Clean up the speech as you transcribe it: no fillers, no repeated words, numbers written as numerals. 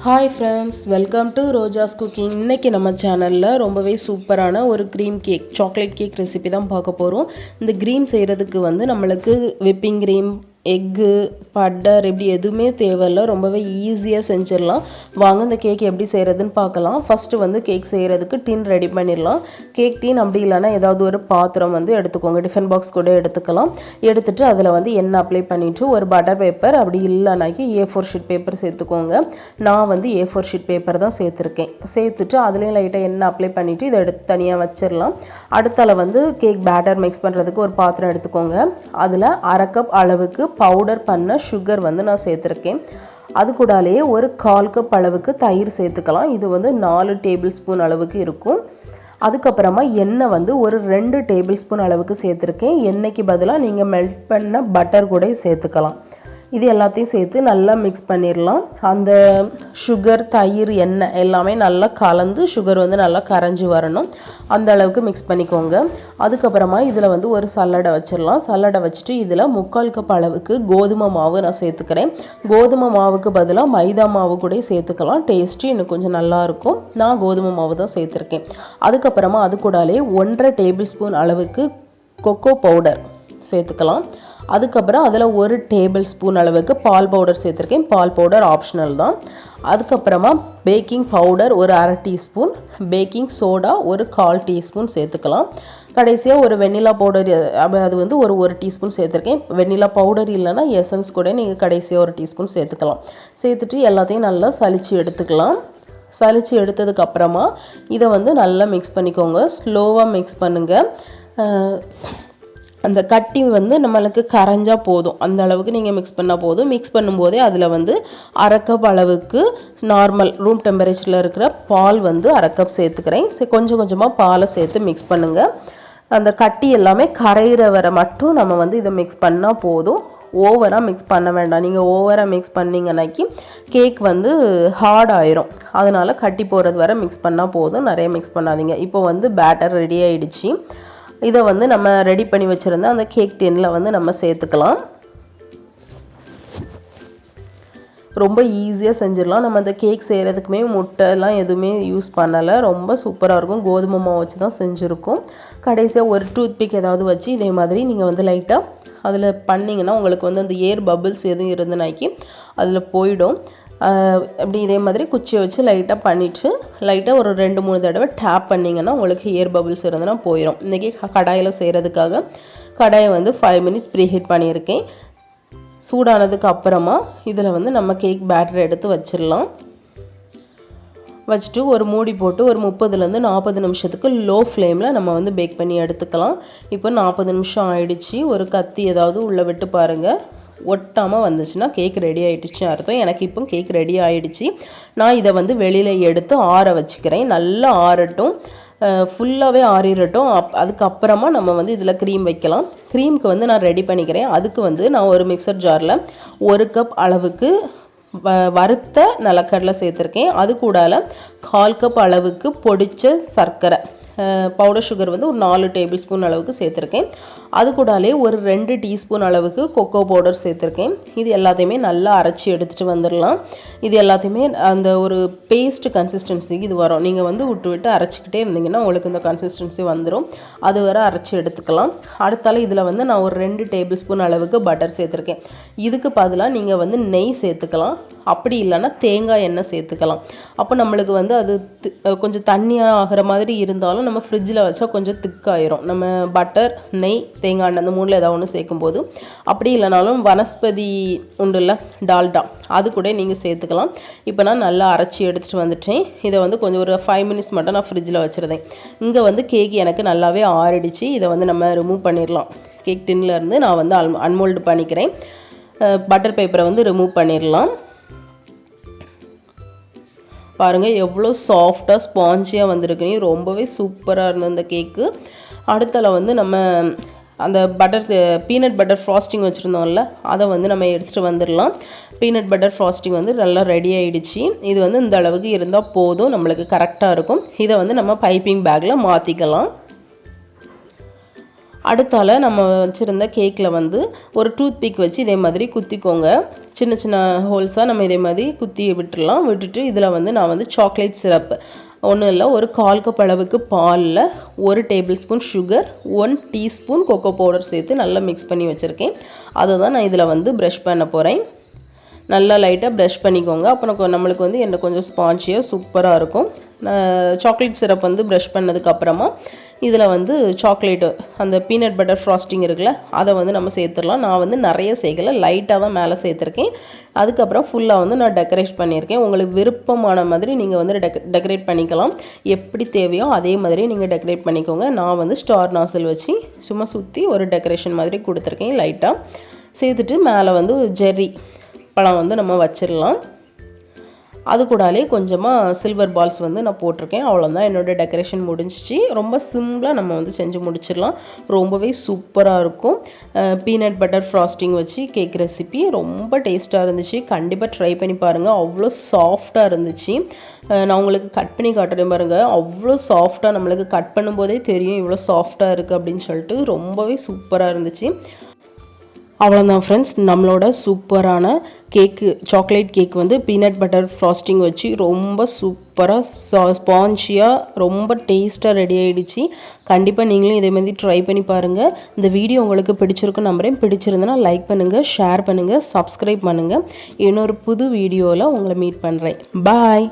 Hi friends, welcome to Rojas Cooking. இன்னைக்கு நம்ம சேனல்ல ரொம்பவே சூப்பரான ஒரு cream cake, chocolate cake recipe தான் பார்க்க போறோம். இந்த cream செய்யறதுக்கு வந்து நம்மளுக்கு whipping cream, egg, butter இப்படி எதுவுமே தேவையில்லை. ரொம்பவே ஈஸியாக செஞ்சிடலாம். வாங்க இந்த கேக் எப்படி செய்கிறதுன்னு பார்க்கலாம். ஃபஸ்ட்டு வந்து கேக் செய்கிறதுக்கு டின் ரெடி பண்ணிடலாம். கேக் டின் அப்படி இல்லைன்னா ஏதாவது ஒரு பாத்திரம் வந்து எடுத்துக்கோங்க. டிஃபன் பாக்ஸ் கூட எடுத்துக்கலாம். எடுத்துட்டு அதில் வந்து எண்ணெய் அப்ளை பண்ணிவிட்டு ஒரு பட்டர் பேப்பர் அப்படி இல்லைனாக்கி A4 ஷீட் பேப்பர் சேர்த்துக்கோங்க. நான் வந்து A4 ஷீட் பேப்பர் தான் சேர்த்துருக்கேன். சேர்த்துட்டு அதுலேயும் லைட்டாக எண்ணெய் அப்ளை பண்ணிவிட்டு இதை எடுத்து தனியாக வச்சிடலாம். அடுத்தால வந்து கேக் பேட்டர் மிக்ஸ் பண்ணுறதுக்கு ஒரு பாத்திரம் எடுத்துக்கோங்க. அதில் 1/2 கப் அளவுக்கு பவுடர் பண்ண சுகர் வந்து நான் சேர்த்துருக்கேன். அது கூடாலேயே ஒரு 1/4 கப் அளவுக்கு தயிர் சேர்த்துக்கலாம். இது வந்து 4 டேபிள் ஸ்பூன் அளவுக்கு இருக்கும். அதுக்கப்புறமா எண்ணெய் வந்து ஒரு 2 டேபிள் ஸ்பூன் அளவுக்கு சேர்த்துருக்கேன். எண்ணெய்க்கு பதிலாக நீங்கள் மெல்ட் பண்ண பட்டர் கூட சேர்த்துக்கலாம். இது எல்லாத்தையும் சேர்த்து நல்லா மிக்ஸ் பண்ணிடலாம். அந்த சுகர், தயிர், எண்ணெய் எல்லாமே நல்லா கலந்து சுகர் வந்து நல்லா கரைஞ்சி வரணும். அந்த அளவுக்கு மிக்ஸ் பண்ணிக்கோங்க. அதுக்கப்புறமா இதில் வந்து ஒரு சல்லடை வச்சிடலாம். சல்லடை வச்சுட்டு இதில் 3/4 கப் அளவுக்கு கோதுமை மாவு நான் சேர்த்துக்கிறேன். கோதுமை மாவுக்கு பதிலாக மைதா மாவு கூட சேர்த்துக்கலாம். டேஸ்ட்டு இன்னும் கொஞ்சம் நல்லாயிருக்கும். நான் கோதுமை மாவு தான் சேர்த்துருக்கேன். அதுக்கப்புறமா அது கூடாலே 1/2 டேபிள் ஸ்பூன் அளவுக்கு கொக்கோ பவுடர் சேர்த்துக்கலாம். அதுக்கப்புறம் அதில் 1 டேபிள் ஸ்பூன் அளவுக்கு பால் பவுடர் சேர்த்துருக்கேன். பால் பவுடர் ஆப்ஷனல் தான். அதுக்கப்புறமா பேக்கிங் பவுடர் ஒரு 1/2 டீஸ்பூன், பேக்கிங் சோடா ஒரு 1/4 டீஸ்பூன் சேர்த்துக்கலாம். கடைசியாக ஒரு வெண்ணிலா பவுடர், அது வந்து ஒரு டீஸ்பூன் சேர்த்துருக்கேன். வெண்ணிலா பவுடர் இல்லைன்னா எசன்ஸ் கூட நீங்கள் கடைசியாக ஒரு டீஸ்பூன் சேர்த்துக்கலாம். சேர்த்துட்டு எல்லாத்தையும் நல்லா சலிச்சு எடுத்துக்கலாம். சலிச்சு எடுத்ததுக்கப்புறமா இதை வந்து நல்லா மிக்ஸ் பண்ணிக்கோங்க. ஸ்லோவாக மிக்ஸ் பண்ணுங்கள். அந்த கட்டி வந்து நம்மளுக்கு கரைஞ்சா போதும். அந்த அளவுக்கு நீங்கள் மிக்ஸ் பண்ணால் போதும். மிக்ஸ் பண்ணும்போதே அதில் வந்து 1/2 கப் அளவுக்கு நார்மல் ரூம் டெம்பரேச்சரில் இருக்கிற பால் வந்து 1/2 கப் சேர்த்துக்கிறேன். கொஞ்சம் கொஞ்சமாக பாலை சேர்த்து மிக்ஸ் பண்ணுங்கள். அந்த கட்டி எல்லாமே கரையிற வரை மட்டும் நம்ம வந்து இதை மிக்ஸ் பண்ணால் போதும். ஓவராக மிக்ஸ் பண்ண வேண்டாம். நீங்கள் ஓவராக மிக்ஸ் பண்ணிங்கன்னாக்கி கேக் வந்து ஹார்ட் ஆயிரும். அதனால் கட்டி போகிறது வரை மிக்ஸ் பண்ணால் போதும். நிறைய மிக்ஸ் பண்ணாதீங்க. இப்போ வந்து பேட்டர் ரெடி ஆகிடுச்சு. இதை வந்து நம்ம ரெடி பண்ணி வச்சுருந்தா அந்த கேக் டின்னில் வந்து நம்ம சேர்த்துக்கலாம். ரொம்ப ஈஸியாக செஞ்சிடலாம். நம்ம அந்த கேக் செய்கிறதுக்குமே முட்டைலாம் எதுவுமே யூஸ் பண்ணலை. ரொம்ப சூப்பராக இருக்கும். கோதுமை மாவு வச்சு தான் செஞ்சுருக்கோம். கடைசியாக ஒரு டூத் பிக் ஏதாவது வச்சு இதே மாதிரி நீங்கள் வந்து லைட்டாக அதில் பண்ணிங்கன்னா உங்களுக்கு வந்து அந்த ஏர் பபிள்ஸ் எதுவும் இருந்துனாக்கி அதில் போயிடும். அப்படி இதே மாதிரி குச்சியை வச்சு லைட்டாக பண்ணிவிட்டு லைட்டாக ஒரு 2-3 தடவை டேப் பண்ணிங்கன்னா உங்களுக்கு ஏர் பபிள்ஸ் இருந்ததுன்னா போயிடும். இன்றைக்கி கடாயில் செய்கிறதுக்காக கடாயை வந்து 5 மினிட்ஸ் ப்ரீஹீட் பண்ணியிருக்கேன். சூடானதுக்கு அப்புறமா இதில் வந்து நம்ம கேக் பேட்டர் எடுத்து வச்சிடலாம். வச்சுட்டு ஒரு மூடி போட்டு ஒரு 30லேருந்து 40 நிமிஷத்துக்கு லோ ஃப்ளேமில் நம்ம வந்து பேக் பண்ணி எடுத்துக்கலாம். இப்போ 40 நிமிஷம் ஆயிடுச்சு. ஒரு கத்தி ஏதாவது உள்ளே விட்டு பாருங்கள். ஒட்டாமல் வந்துச்சுன்னா கேக் ரெடி ஆகிடுச்சுன்னு அர்த்தம். எனக்கு இப்போ கேக் ரெடி ஆகிடுச்சு. நான் இதை வந்து வெளியில் எடுத்து ஆற வச்சுக்கிறேன். நல்லா ஆறட்டும், ஃபுல்லாகவே ஆறிடட்டும். அதுக்கப்புறமா நம்ம வந்து இதில் க்ரீம் வைக்கலாம். க்ரீமுக்கு வந்து நான் ரெடி பண்ணிக்கிறேன். அதுக்கு வந்து நான் ஒரு மிக்சர் ஜாரில் 1 கப் அளவுக்கு வறுத்த நிலக்கடலை சேர்த்துருக்கேன். அது கூடால 1/4 கப் அளவுக்கு பொடிச்ச சர்க்கரை, பவுடர் சுகர் வந்து ஒரு 4 டேபிள் ஸ்பூன் அளவுக்கு சேர்த்துருக்கேன். அது கூடாலே ஒரு 2 டீஸ்பூன் அளவுக்கு கொக்கோ பவுடர் சேர்த்துருக்கேன். இது எல்லாத்தையுமே நல்லா அரைச்சி எடுத்துகிட்டு வந்துடலாம். இது எல்லாத்தையுமே அந்த ஒரு பேஸ்ட் கன்சிஸ்டன்சிக்கு இது வரும். நீங்கள் வந்து விட்டு அரைச்சிக்கிட்டே இருந்தீங்கன்னா உங்களுக்கு இந்த கன்சிஸ்டன்சி வந்துடும். அது வரை அரைச்சி எடுத்துக்கலாம். அடுத்தால இதில் வந்து நான் ஒரு 2 டேபிள் ஸ்பூன் அளவுக்கு பட்டர் சேர்த்துருக்கேன். இதுக்கு பதிலாக நீங்கள் வந்து நெய் சேர்த்துக்கலாம். அப்படி இல்லைன்னா தேங்காய் எண்ணெய் சேர்த்துக்கலாம். அப்போ நம்மளுக்கு வந்து அது கொஞ்சம் தண்ணியாக ஆகிற மாதிரி இருந்தாலும் நம்ம ஃப்ரிட்ஜில் வச்சா கொஞ்சம் திக்காயிரும். நம்ம பட்டர், நெய், தேங்காய் எண்ணெய் அந்த 3ல் ஏதாவது ஒன்று சேர்க்கும்போது, அப்படி இல்லைனாலும் வனஸ்பதி உண்டுல்ல டால்டா, அது கூட நீங்கள் சேர்த்துக்கலாம். இப்போ நான் நல்லா அரைச்சி எடுத்துகிட்டு வந்துட்டேன். இதை வந்து கொஞ்சம் ஒரு 5 மினிட்ஸ் மட்டும் நான் ஃப்ரிட்ஜில் வச்சுருந்தேன். இங்கே வந்து கேக் எனக்கு நல்லாவே ஆறிடுச்சு. இதை வந்து நம்ம ரிமூவ் பண்ணிடலாம். கேக் டின்லேருந்து நான் வந்து அன்மோல்டு பண்ணிக்கிறேன். பட்டர் பேப்பரை வந்து ரிமூவ் பண்ணிடலாம். பாருங்கள் எவ்வளோ சாஃப்டாக ஸ்பாஞ்சியாக வந்திருக்குன்னு. ரொம்பவே சூப்பராக இருந்தது அந்த கேக்கு. அடுத்தால வந்து நம்ம அந்த பீனட் பட்டர் ஃப்ராஸ்டிங் வச்சுருந்தோம்ல, அதை வந்து நம்ம எடுத்துகிட்டு வந்துடலாம். பீனட் பட்டர் ஃப்ராஸ்டிங் வந்து நல்லா ரெடி ஆகிடுச்சு. இது வந்து இந்த அளவுக்கு இருந்தால் போதும், நம்மளுக்கு கரெக்டாக இருக்கும். இதை வந்து நம்ம பைப்பிங் பேக்கில் மாற்றிக்கலாம். அடுத்தால நம்ம வச்சுருந்த கேக்கில் வந்து ஒரு டூத் பிக் வச்சு இதே மாதிரி குத்திக்கோங்க. சின்ன சின்ன ஹோல்ஸாக நம்ம இதே மாதிரி குத்தி விட்டுடலாம். விட்டுட்டு இதில் வந்து நான் வந்து சாக்லேட் சிரப் ஒன்றும் இல்லை, ஒரு 1/4 கப் அளவுக்கு பாலில் 1 table spoon sugar, 1 teaspoon cocoa powder சேர்த்து நல்லா மிக்ஸ் பண்ணி வச்சுருக்கேன். அதை தான் நான் இதில் வந்து ப்ரஷ் பண்ண போகிறேன். நல்லா லைட்டாக ப்ரஷ் பண்ணிக்கோங்க. அப்புறம் நம்மளுக்கு வந்து என்ன கொஞ்சம் ஸ்பான்ச்சியாக சூப்பராக இருக்கும். சாக்லேட் சிரப் வந்து ப்ரஷ் பண்ணதுக்கப்புறமா இதில் வந்து சாக்லேட்டு அந்த பீனட் பட்டர் ஃப்ராஸ்டிங் இருக்குல்ல, அதை வந்து நம்ம சேர்த்துடலாம். நான் வந்து நிறைய சேர்க்கலை, லைட்டாக தான் மேலே சேர்த்துருக்கேன். அதுக்கப்புறம் ஃபுல்லாக வந்து நான் டெக்கரேட் பண்ணியிருக்கேன். உங்களுக்கு விருப்பமான மாதிரி நீங்கள் வந்து டெக்கரேட் பண்ணிக்கலாம். எப்படி தேவையோ அதே மாதிரி நீங்கள் டெக்கரேட் பண்ணிக்கோங்க. நான் வந்து ஸ்டார் நாசில் வச்சு சும்மா சுற்றி ஒரு டெக்கரேஷன் மாதிரி கொடுத்துருக்கேன். லைட்டாக சேர்த்துட்டு மேலே வந்து ஜெர்ரி பழம் வந்து நம்ம வச்சிடலாம். அது கூடாலே கொஞ்சமாக சில்வர் பால்ஸ் வந்து நான் போட்டிருக்கேன். அவ்வளோதான், என்னோடய டெக்கரேஷன் முடிஞ்சிச்சு. ரொம்ப சிம்பிளாக நம்ம வந்து செஞ்சு முடிச்சிடலாம். ரொம்பவே சூப்பராக இருக்கும். பீனட் பட்டர் ஃப்ராஸ்டிங் வச்சு கேக் ரெசிபி ரொம்ப டேஸ்ட்டாக இருந்துச்சு. கண்டிப்பாக ட்ரை பண்ணி பாருங்கள். அவ்வளோ சாஃப்டாக இருந்துச்சு. நான் உங்களுக்கு கட் பண்ணி காட்டுறேன் பாருங்கள். அவ்வளோ சாஃப்டாக, நம்மளுக்கு கட் பண்ணும்போதே தெரியும் இவ்வளோ சாஃப்டாக இருக்குது அப்படின்னு சொல்லிட்டு. ரொம்பவே சூப்பராக இருந்துச்சு. அவ்வளோதான் ஃப்ரெண்ட்ஸ், நம்மளோட சூப்பரான கேக்கு சாக்லேட் கேக் வந்து பீனட் பட்டர் ஃப்ராஸ்டிங் வச்சு ரொம்ப சூப்பராக ஸ்பான்ச்சியாக ரொம்ப டேஸ்ட்டாக ரெடி ஆகிடுச்சு. கண்டிப்பாக நீங்களும் இதே மாதிரி ட்ரை பண்ணி பாருங்கள். இந்த வீடியோ உங்களுக்கு பிடிச்சிருக்குன்னு நம்புகிறேன். பிடிச்சிருந்தனா லைக் பண்ணுங்கள், ஷேர் பண்ணுங்கள், சப்ஸ்கிரைப் பண்ணுங்கள். இன்னொரு புது வீடியோவில் உங்களை மீட் பண்ணுறேன். பாய்.